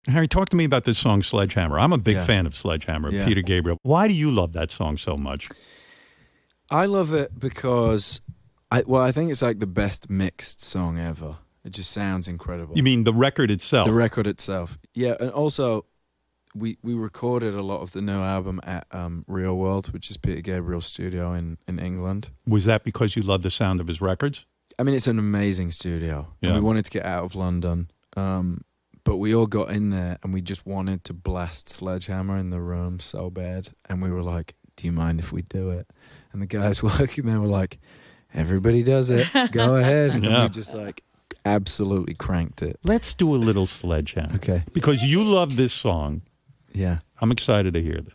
Harry, talk to me about this song, Sledgehammer. I'm a big fan of Sledgehammer, Peter Gabriel. Why do you love that song so much? I love it because, I think it's like the best mixed song ever. It just sounds incredible. You mean the record itself? The record itself. Yeah, and also, we recorded a lot of the new album at Real World, which is Peter Gabriel's studio in England. Was that because you love the sound of his records? I mean, it's an amazing studio. Yeah. And we wanted to get out of London. But we all got in there and we just wanted to blast Sledgehammer in the room so bad. And we were like, do you mind if we do it? And the guys working there were like, everybody does it. Go ahead. And we just like absolutely cranked it. Let's do a little Sledgehammer. Okay. Because you love this song. Yeah. I'm excited to hear this.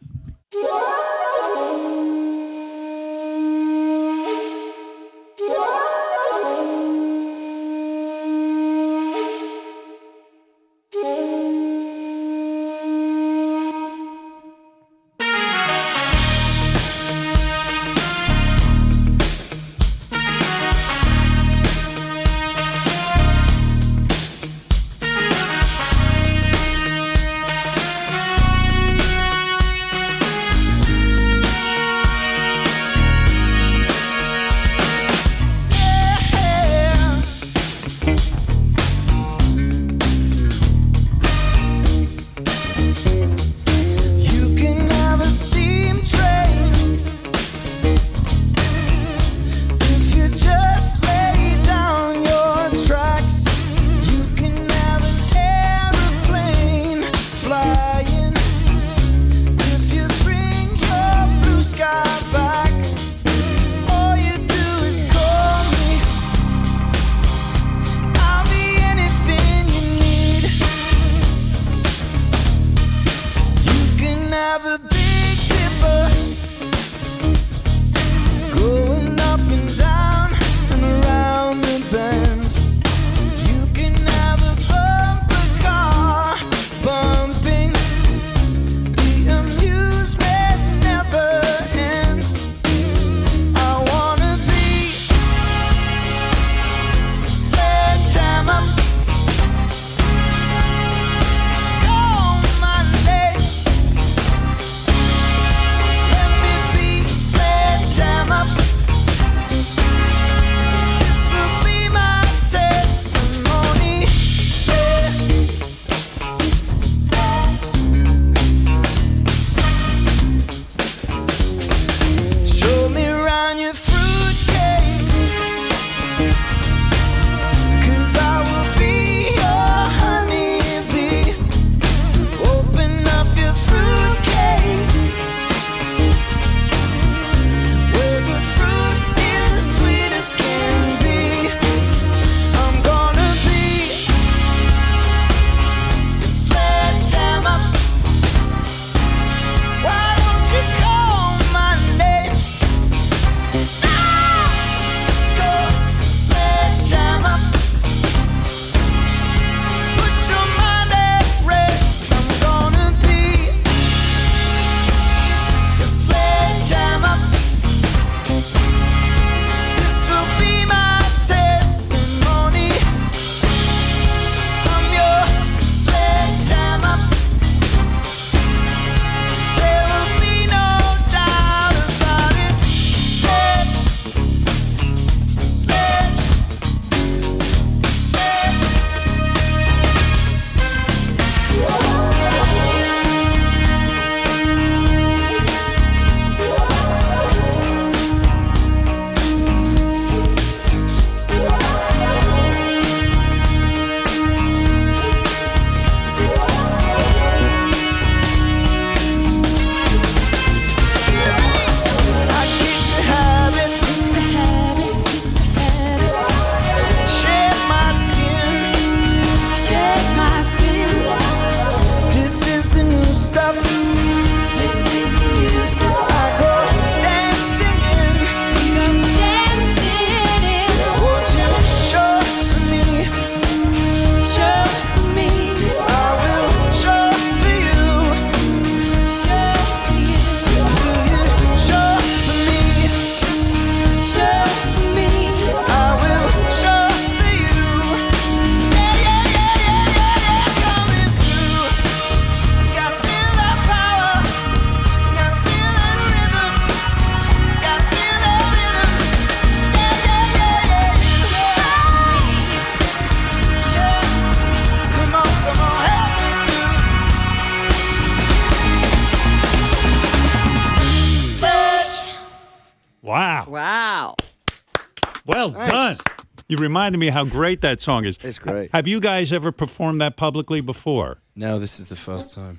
Wow. Wow. Well done. You reminded me how great that song is. It's great. Have you guys ever performed that publicly before? No, this is the first time.